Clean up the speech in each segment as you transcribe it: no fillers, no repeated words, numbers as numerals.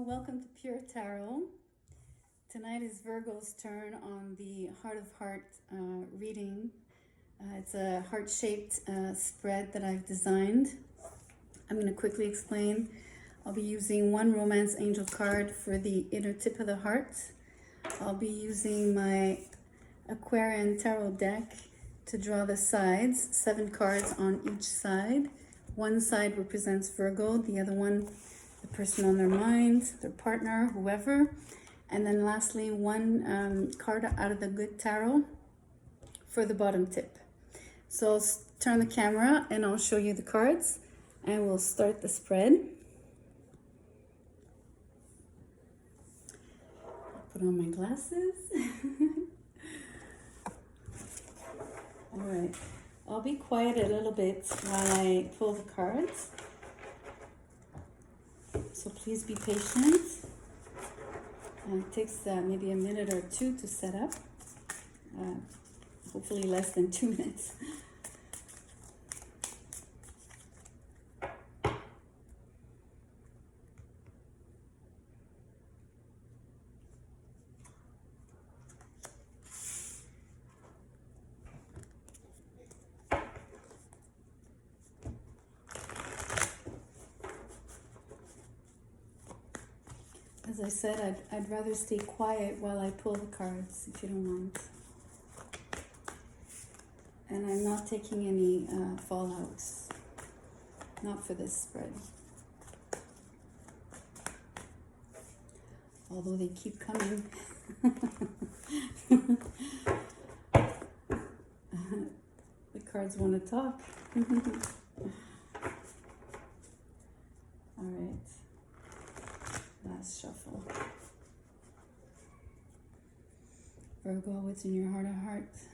welcome to Pure Tarot. Tonight is Virgo's turn on the Heart of Heart reading. It's a heart-shaped spread that I've designed. I'm going to quickly explain. I'll be using one Romance Angel card for the inner tip of the heart. I'll be using my Aquarian Tarot deck to draw the sides, 7 cards on each side. One side represents Virgo, the other one the person on their mind, their partner, whoever. And then lastly, one card out of the Good Tarot for the bottom tip. So I'll turn the camera and I'll show you the cards and we'll start the spread. Put on my glasses. All right, I'll be quiet a little bit while I pull the cards. So please be patient. It takes maybe a minute or two to set up. Hopefully less than 2 minutes. As I said, I'd rather stay quiet while I pull the cards, if you don't mind. And I'm not taking any fallouts, not for this spread. Although they keep coming. The cards want to talk. All right. Last shuffle. Virgo, what's in your heart of hearts?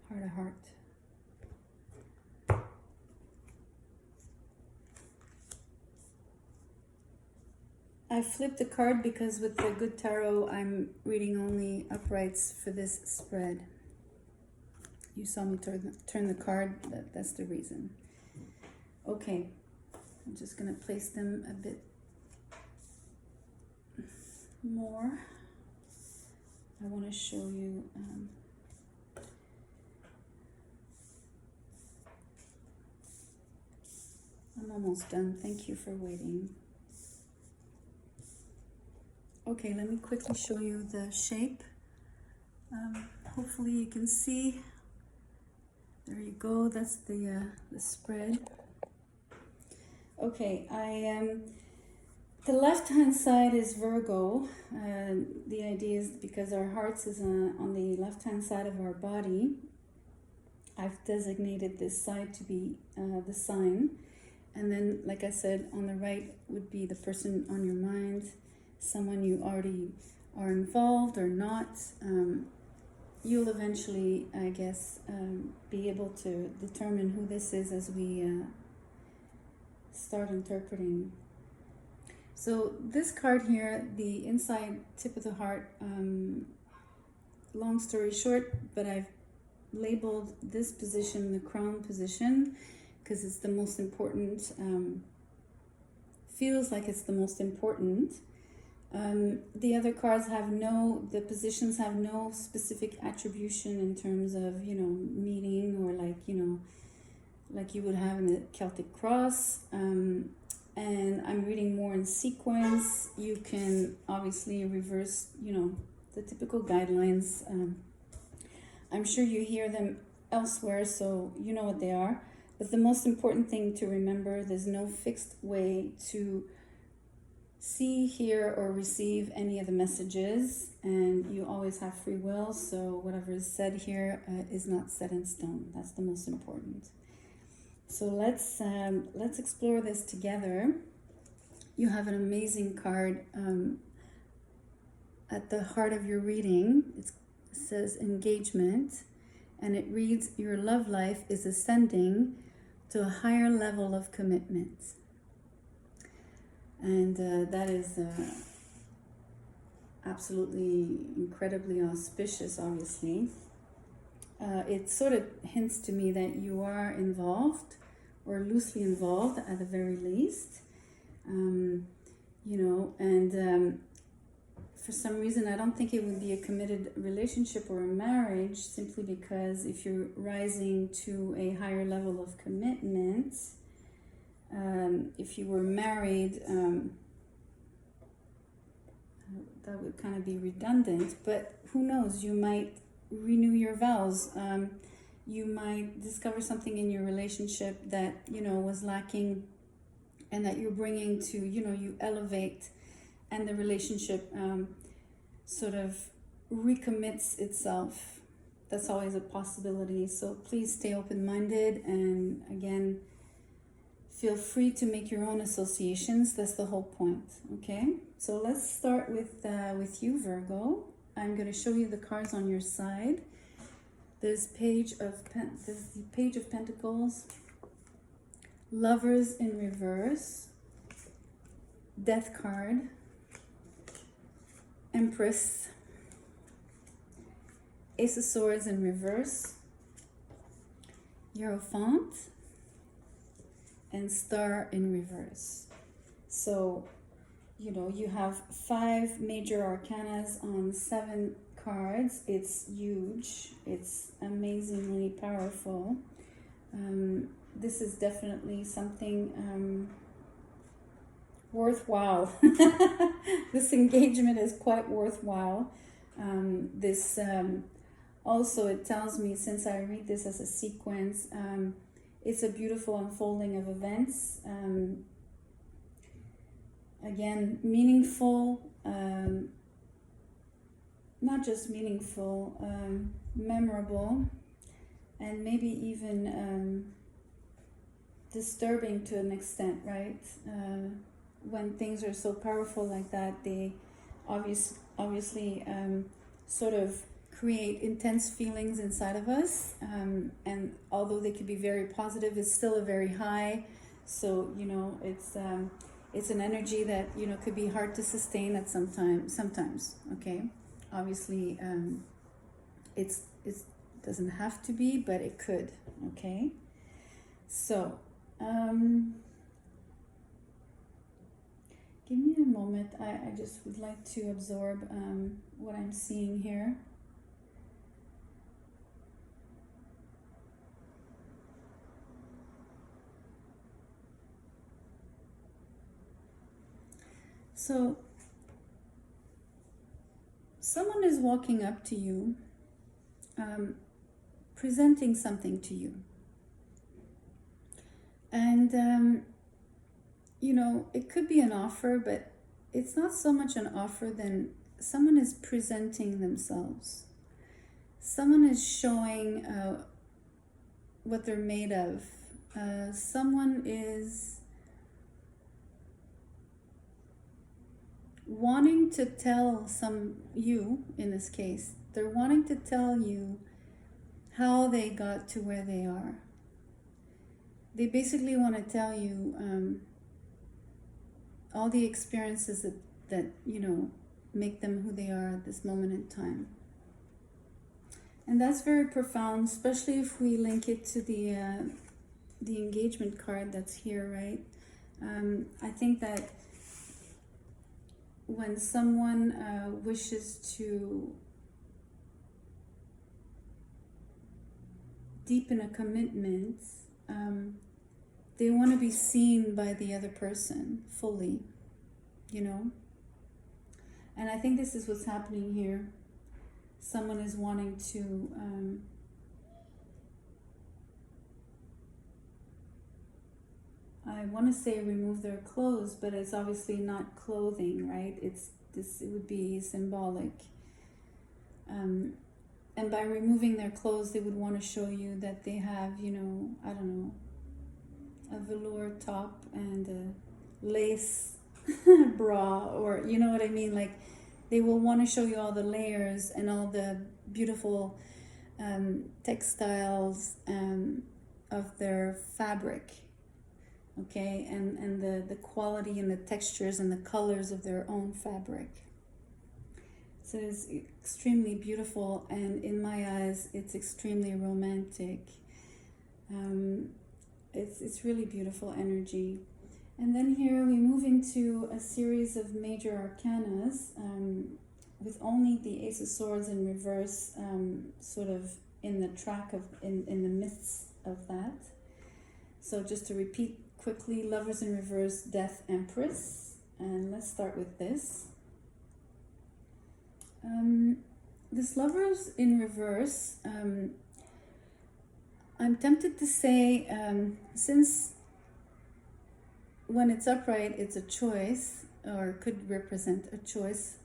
Heart of heart. I flipped the card because with the Good Tarot, I'm reading only uprights for this spread. You saw me turn the card, that's the reason. Okay, I'm just going to place them a bit more. I want to show you... I'm almost done. Thank you for waiting. Okay, let me quickly show you the shape. Hopefully you can see. There you go. That's the spread. Okay, the left-hand side is Virgo. The idea is because our hearts is on the left-hand side of our body. I've designated this side to be the sign. And then, like I said, on the right would be the person on your mind, someone you already are involved or not. You'll eventually, I guess, be able to determine who this is as we start interpreting. So this card here, the inside tip of the heart, long story short, but I've labeled this position the crown position, because it's the most important, feels like it's the most important. The other cards have the positions have no specific attribution in terms of, meaning or like you would have in the Celtic cross. And I'm reading more in sequence. You can obviously reverse, the typical guidelines. I'm sure you hear them elsewhere, so you know what they are. But the most important thing to remember, there's no fixed way to see, hear, or receive any of the messages, and you always have free will, so whatever is said here is not set in stone. That's the most important. So let's explore this together. You have an amazing card at the heart of your reading. It says engagement, and it reads, your love life is ascending to a higher level of commitment. And that is absolutely incredibly auspicious, obviously. It sort of hints to me that you are involved, or loosely involved at the very least. For some reason, I don't think it would be a committed relationship or a marriage, simply because if you're rising to a higher level of commitment, if you were married, that would kind of be redundant, but who knows, you might renew your vows. You might discover something in your relationship that, was lacking, and that you're bringing to, you elevate, and the relationship sort of recommits itself. That's always a possibility. So please stay open-minded, and again, feel free to make your own associations. That's the whole point, okay? So let's start with you, Virgo. I'm going to show you the cards on your side. There's the Page of Pentacles, Lovers in reverse, Death card, Empress, Ace of Swords in reverse, Hierophant, and Star in reverse. So, you have 5 major arcanas on 7 cards. It's huge. It's amazingly powerful. This is definitely something worthwhile. This engagement is quite worthwhile. Also, it tells me, since I read this as a sequence, it's a beautiful unfolding of events. Again, meaningful, not just meaningful, memorable, and maybe even disturbing to an extent, right? When things are so powerful like that, they obviously sort of create intense feelings inside of us, and although they could be very positive, it's still a very high. So it's an energy that could be hard to sustain at sometimes. Okay, obviously it doesn't have to be, but it could. Okay, so give me a moment. I just would like to absorb what I'm seeing here. So, someone is walking up to you, presenting something to you. And, it could be an offer, but it's not so much an offer than someone is presenting themselves. Someone is showing what they're made of. Someone is wanting to tell you, in this case, they're wanting to tell you how they got to where they are. They basically want to tell you all the experiences that make them who they are at this moment in time. And that's very profound, especially if we link it to the engagement card that's here, right? I think that when someone wishes to deepen a commitment, they want to be seen by the other person fully, And I think this is what's happening here. Someone is wanting to I want to say remove their clothes, but it's obviously not clothing, right? It would be symbolic. And by removing their clothes, they would want to show you that they have, I don't know, a velour top and a lace bra, or you know what I mean, like they will want to show you all the layers and all the beautiful textiles of their fabric, okay, and the quality and the textures and the colors of their own fabric. So it's extremely beautiful, and in my eyes it's extremely romantic. It's really beautiful energy. And then here we move into a series of major arcanas, with only the Ace of Swords in reverse, sort of in the track of, in the midst of that. So just to repeat quickly, Lovers in reverse, Death, Empress. And let's start with this. This Lovers in reverse, I'm tempted to say, since when it's upright, it's a choice, or could represent a choice,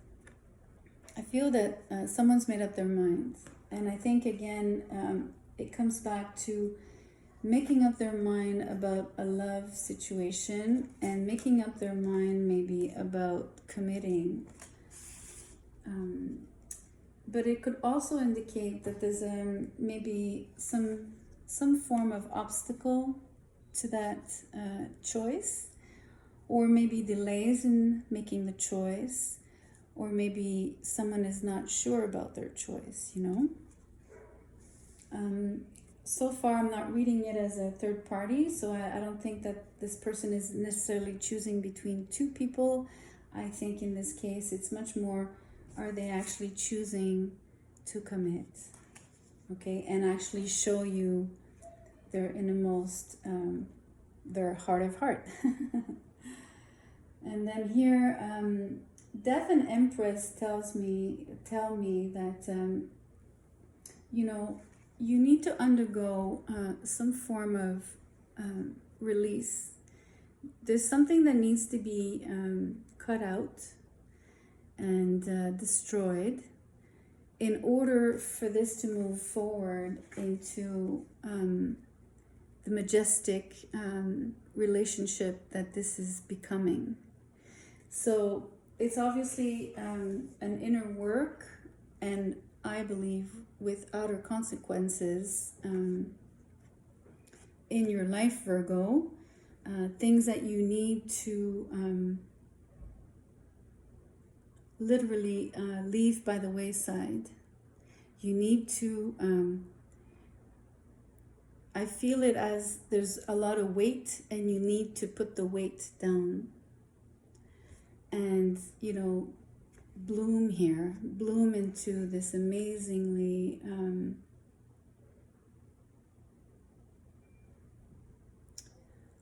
I feel that someone's made up their mind. And I think, again, it comes back to making up their mind about a love situation and making up their mind maybe about committing. But it could also indicate that there's maybe some form of obstacle to that choice, or maybe delays in making the choice, or maybe someone is not sure about their choice, you know. So far I'm not reading it as a third party, so I don't think that this person is necessarily choosing between two people. I think in this case it's much more, are they actually choosing to commit, okay, and actually show you their innermost, their heart of heart. And then here, Death and Empress tell me that, you know, you need to undergo some form of release. There's something that needs to be cut out and destroyed in order for this to move forward into the majestic relationship that this is becoming. So it's obviously an inner work, and I believe with outer consequences in your life, Virgo, things that you need to literally leave by the wayside. You need to, I feel it as there's a lot of weight, and you need to put the weight down. And, you know, bloom into this amazingly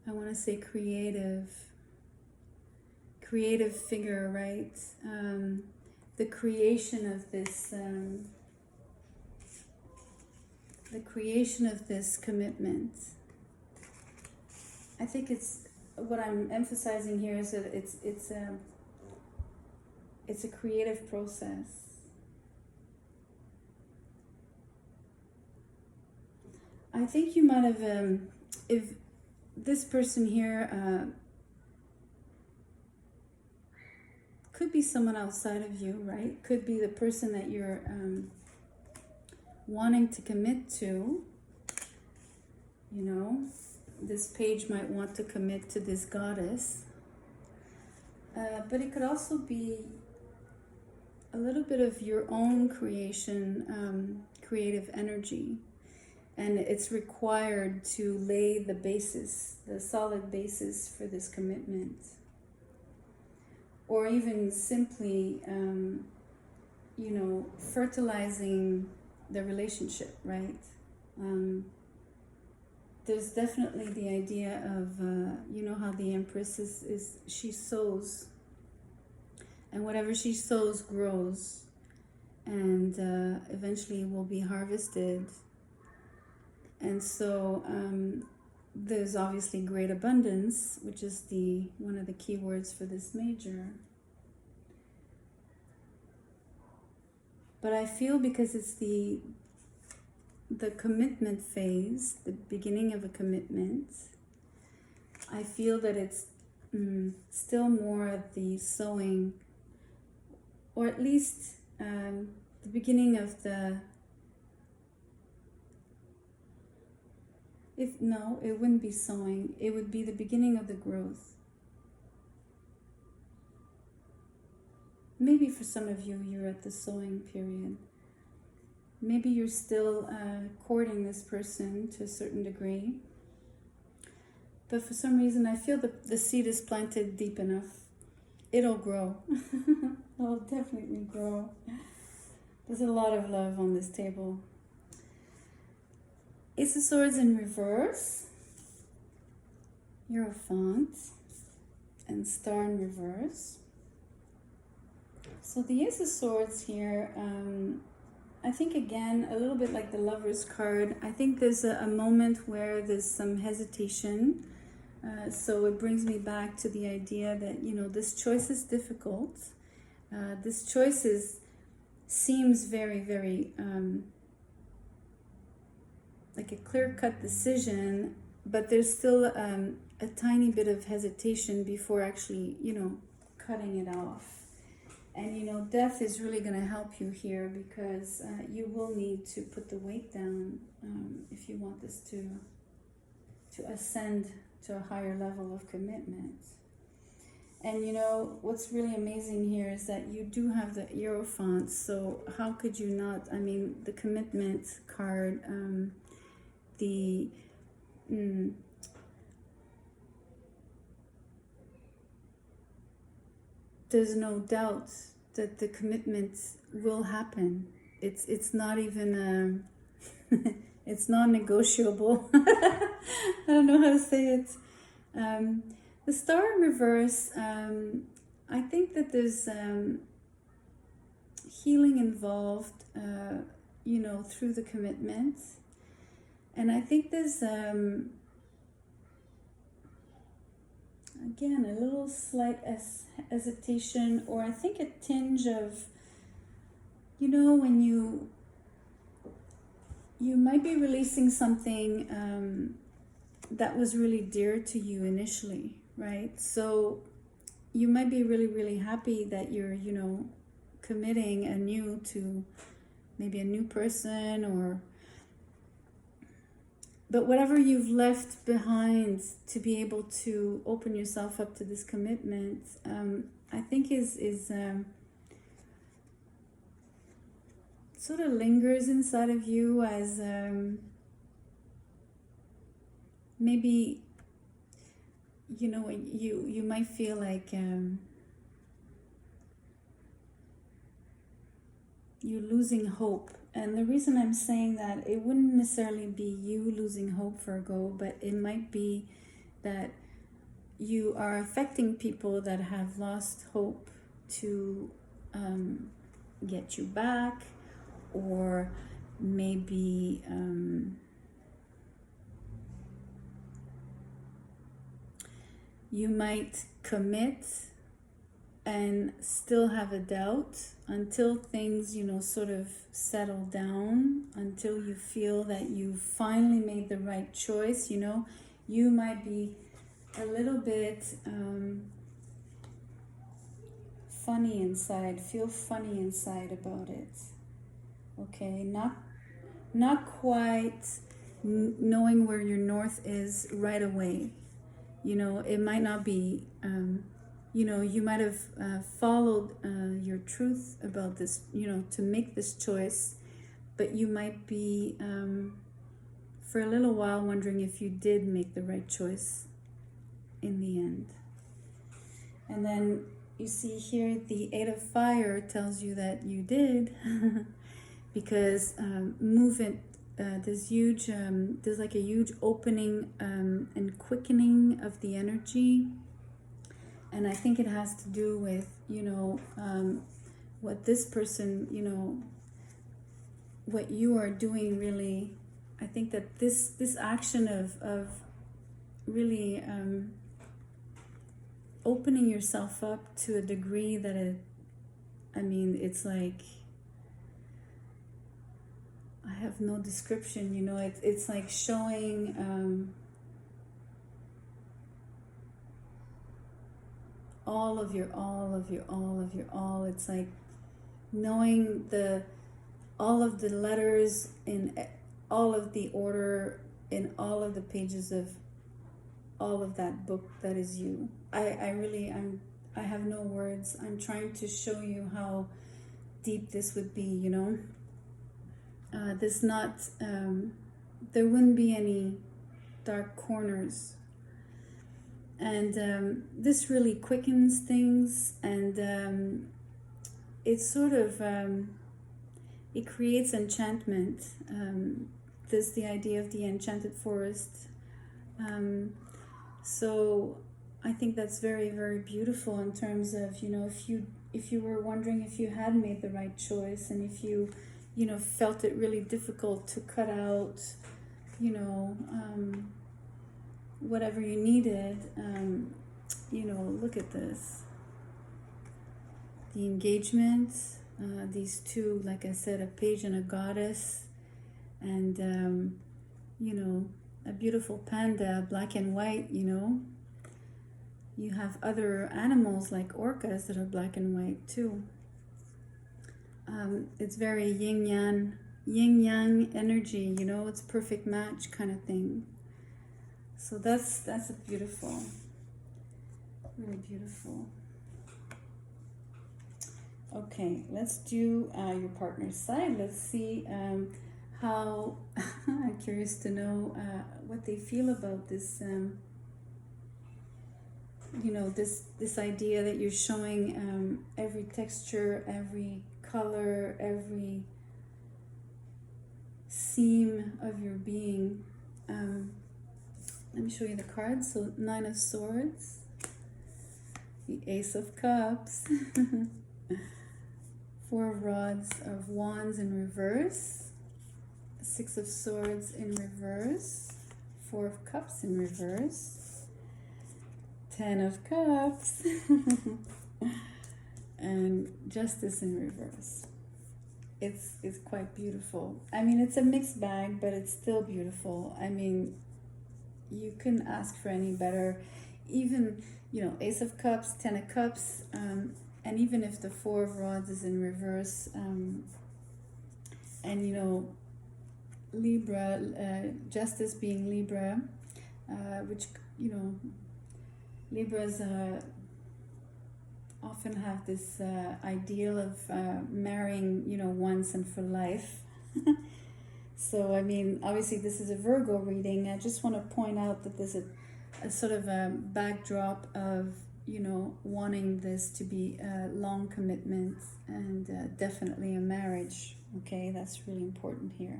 I want to say creative figure, right? The creation of this commitment. I think it's what I'm emphasizing here is that it's a creative process. I think you might have, if this person here could be someone outside of you, right? Could be the person that you're wanting to commit to. You know, this page might want to commit to this goddess. But it could also be a little bit of your own creation, creative energy. And it's required to lay the basis, the solid basis for this commitment. Or even simply, you know, fertilizing the relationship, right? There's definitely the idea of, you know how the Empress is she sows. And whatever she sows grows. And eventually will be harvested. And so there's obviously great abundance, which is one of the key words for this major. But I feel because it's the commitment phase, the beginning of a commitment, I feel that it's still more of the sowing, or at least the beginning of the, if no, it wouldn't be sowing, it would be the beginning of the growth. Maybe for some of you, you're at the sowing period. Maybe you're still courting this person to a certain degree. But for some reason, I feel that the seed is planted deep enough. It'll grow. It'll definitely grow. There's a lot of love on this table. Ace of Swords in reverse. Hierophant. And Star in reverse. So the Ace of Swords here, I think again, a little bit like the Lover's card, I think there's a moment where there's some hesitation. So it brings me back to the idea that, you know, this choice is difficult. This choice seems very, very like a clear-cut decision, but there's still a tiny bit of hesitation before actually, you know, cutting it off. And, you know, death is really going to help you here, because you will need to put the weight down if you want this to ascend to a higher level of commitment. And, you know, what's really amazing here is that you do have the Hierophant, so how could you not? I mean, the commitment card, there's no doubt that the commitment will happen. It's not even it's non-negotiable. I don't know how to say it. The Star in reverse, I think that there's healing involved, you know, through the commitment. And I think there's again, a little slight hesitation, or I think a tinge of, you know, when you might be releasing something that was really dear to you initially, right? So you might be really, really happy that you're, you know, committing anew to maybe a new person, or but whatever you've left behind to be able to open yourself up to this commitment, I think is sort of lingers inside of you as maybe, you know, you might feel like you're losing hope. And the reason I'm saying that, it wouldn't necessarily be you losing hope, Virgo, but it might be that you are affecting people that have lost hope to get you back, or maybe you might commit and still have a doubt until things, you know, sort of settle down, until you feel that you finally made the right choice. You know, you might be a little bit funny inside, feel funny inside about it. Okay, not quite knowing where your north is right away. You know, it might not be you know, you might have followed your truth about this, you know, to make this choice, but you might be for a little while wondering if you did make the right choice in the end. And then you see here the Eight of Fire tells you that you did, because movement, there's huge, there's like a huge opening and quickening of the energy. And I think it has to do with, you know, what this person, you know, what you are doing really. I think that this action of really opening yourself up to a degree that it's like, I have no description, you know, it's like showing all of your all of your all of your all. It's like knowing all of the letters in all of the order in all of the pages of all of that book that is you. I have no words. I'm trying to show you how deep this would be, you know. There wouldn't be any dark corners. And this really quickens things, and it's sort of, it creates enchantment. There's the idea of the enchanted forest. So I think that's very, very beautiful in terms of, you know, if you were wondering if you had made the right choice, and if you know, felt it really difficult to cut out, you know, whatever you needed, you know, look at this. The engagement, these two, like I said, a page and a goddess, and, you know, a beautiful panda, black and white, you know. You have other animals like orcas that are black and white too. It's very yin yang energy, you know, it's perfect match kind of thing. So that's a beautiful, really beautiful. Okay, let's do your partner's side. Let's see how, I'm curious to know what they feel about this, you know, this idea that you're showing every texture, every color, every seam of your being. Let me show you the cards. So 9 of Swords, the Ace of Cups, 4 of Rods of Wands in reverse, 6 of Swords in reverse, 4 of Cups in reverse, 10 of Cups, and Justice in reverse. It's quite beautiful. I mean, it's a mixed bag, but it's still beautiful. I mean, you couldn't ask for any better. Even, you know, Ace of Cups, 10 of Cups, and even if the 4 of Rods is in reverse, and, you know, Libra, Justice being Libra, which, you know, Libras often have this ideal of marrying, you know, once and for life. So, I mean, obviously this is a Virgo reading. I just want to point out that there's a sort of a backdrop of, you know, wanting this to be a long commitment, and definitely a marriage. Okay, that's really important here.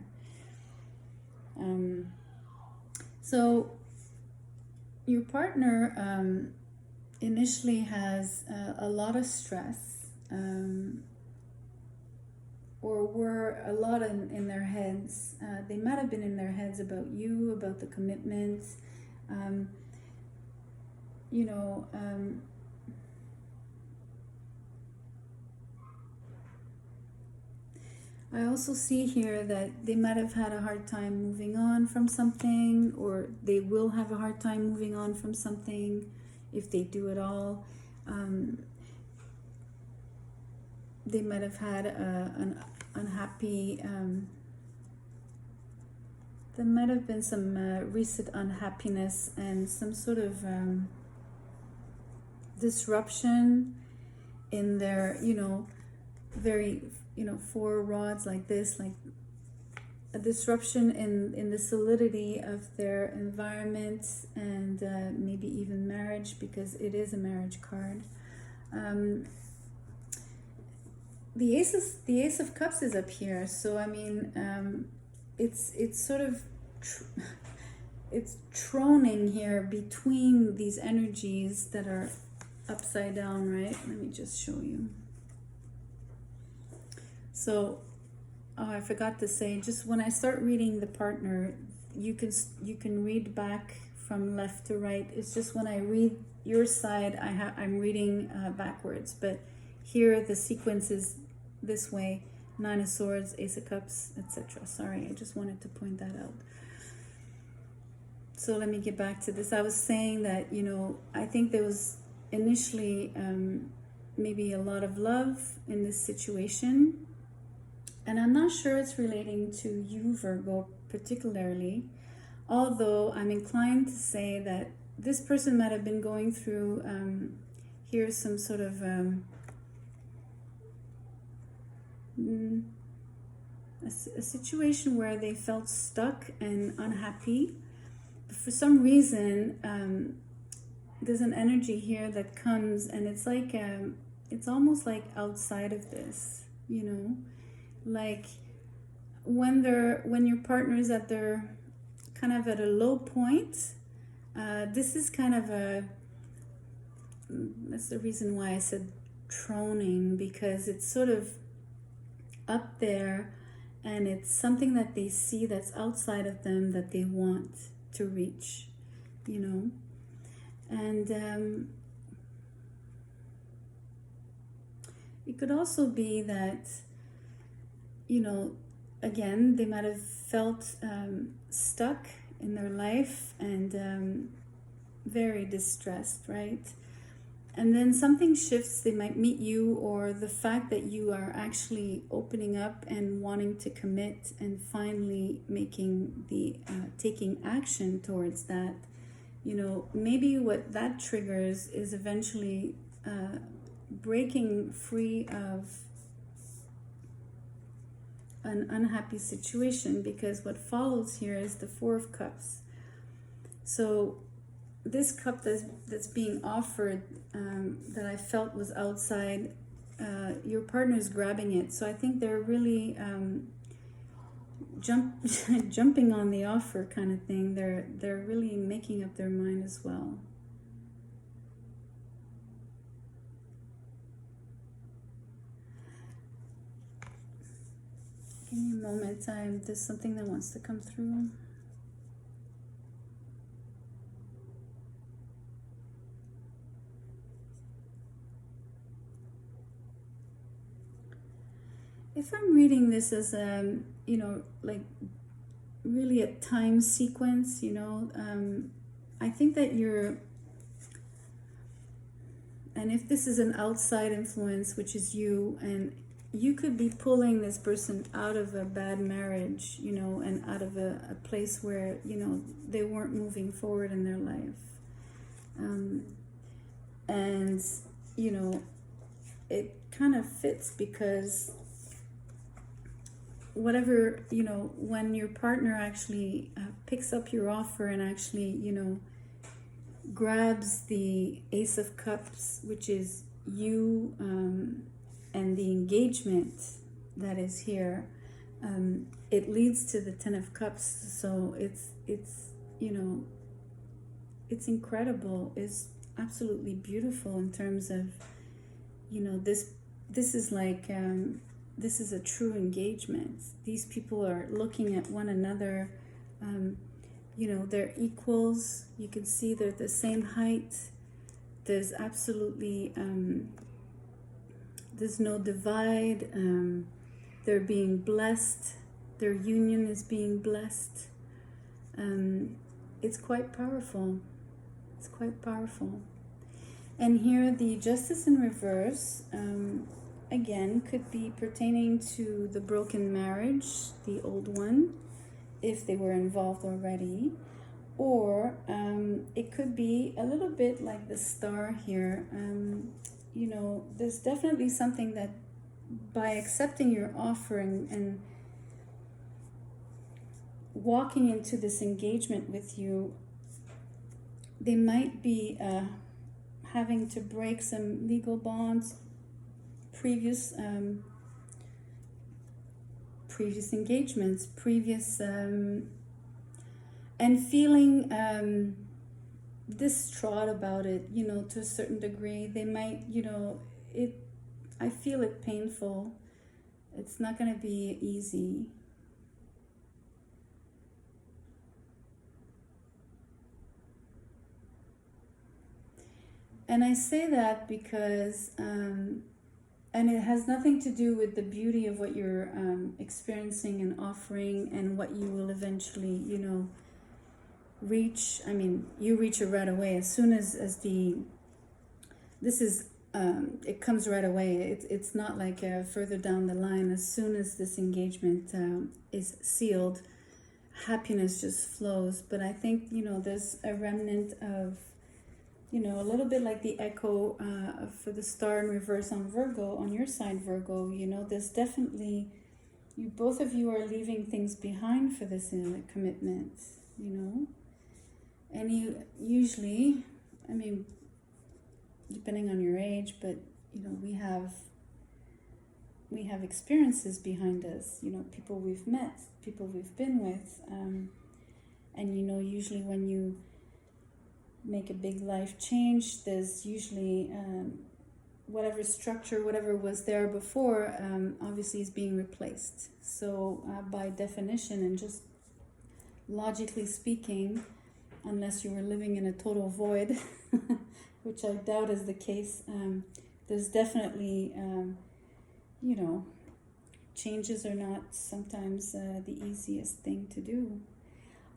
So your partner initially has a lot of stress, or were a lot in their heads. They might have been in their heads about you, about the commitment. You know, I also see here that they might have had a hard time moving on from something, or they will have a hard time moving on from something if they do at all. They might have had an unhappy, there might have been some recent unhappiness and some sort of disruption in their, you know, very, you know, 4 rods like this, like a disruption in the solidity of their environment, and maybe even marriage, because it is a marriage card. The Ace of Cups is up here, so I mean, it's sort of it's throning here between these energies that are upside down, right? Let me just show you. So, oh, I forgot to say, just when I start reading the partner, you can read back from left to right. It's just when I read your side, I'm reading backwards, but here the sequence is this way: 9 of Swords, Ace of Cups, etc. Sorry, I just wanted to point that out. So let me get back to this. I was saying that, you know, I think there was initially maybe a lot of love in this situation. And I'm not sure it's relating to you, Virgo, particularly, although I'm inclined to say that this person might have been going through here's some sort of a situation where they felt stuck and unhappy. But for some reason, there's an energy here that comes, and it's like it's almost like outside of this, you know, like when your partner is at their kind of at a low point. This is kind of that's the reason why I said troning, because it's sort of up there, and it's something that they see that's outside of them that they want to reach, you know. And it could also be that, you know, again, they might have felt stuck in their life and very distressed, right? And then something shifts, they might meet you, or the fact that you are actually opening up and wanting to commit and finally making the taking action towards that. You know, maybe what that triggers is eventually breaking free of an unhappy situation, because what follows here is the Four of Cups. So this cup that's being offered that I felt was outside, your partner is grabbing it. So I think they're really jumping on the offer kind of thing. They're really making up their mind as well. Give me a moment. There's something that wants to come through. If I'm reading this as you know, like really a time sequence, you know, I think that and if this is an outside influence, which is you, and you could be pulling this person out of a bad marriage, you know, and out of a place where, you know, they weren't moving forward in their life. And, you know, it kind of fits because whatever, you know, when your partner actually picks up your offer and actually, you know, grabs the Ace of Cups, which is you, and the engagement that is here, it leads to the Ten of Cups. So it's you know, it's incredible. It's absolutely beautiful in terms of, you know, this is like this is a true engagement. These people are looking at one another. You know, they're equals. You can see they're the same height. There's absolutely there's no divide. They're being blessed. Their union is being blessed. It's quite powerful. It's quite powerful. And here the Justice in reverse, again, could be pertaining to the broken marriage, the old one, if they were involved already. Or it could be a little bit like the Star here. You know, there's definitely something that by accepting your offer and walking into this engagement with you, they might be having to break some legal bonds, previous engagements, and feeling distraught about it, you know, to a certain degree. They might, you know, I feel it painful. It's not going to be easy. And I say that because, and it has nothing to do with the beauty of what you're experiencing and offering and what you will eventually, you know, reach. I mean, you reach it right away as soon as the this is it comes right away. It's not like further down the line. As soon as this engagement is sealed, happiness just flows. But I think, there's a remnant of, a little bit like the echo for the star in reverse on Virgo, on your side, Virgo. There's definitely, both of you are leaving things behind for this commitment, and you usually, I mean, depending on your age, but we have experiences behind us, people we've met, people we've been with, and usually when you make a big life change, there's usually whatever structure, whatever was there before, obviously is being replaced. So by definition and just logically speaking, unless you were living in a total void, which I doubt is the case, there's definitely, changes are not sometimes the easiest thing to do.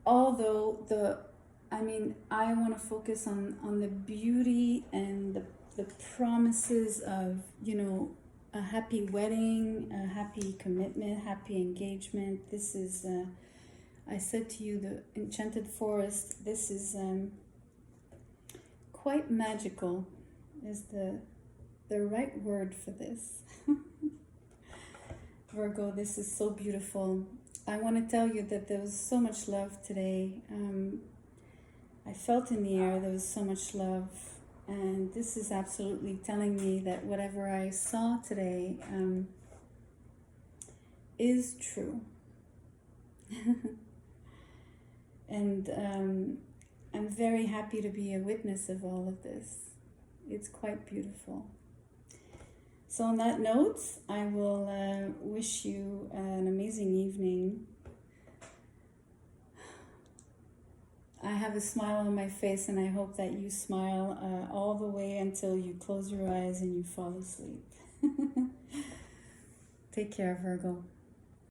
Although I want to focus on the beauty and the promises of, a happy wedding, a happy commitment, happy engagement. This is, I said to you, the enchanted forest, this is quite magical, is the right word for this. Virgo, this is so beautiful. I want to tell you that there was so much love today. I felt in the air there was so much love, and this is absolutely telling me that whatever I saw today is true. And I'm very happy to be a witness of all of this. It's quite beautiful. So on that note, I will wish you an amazing evening. I have a smile on my face, and I hope that you smile all the way until you close your eyes and you fall asleep. Take care, Virgo.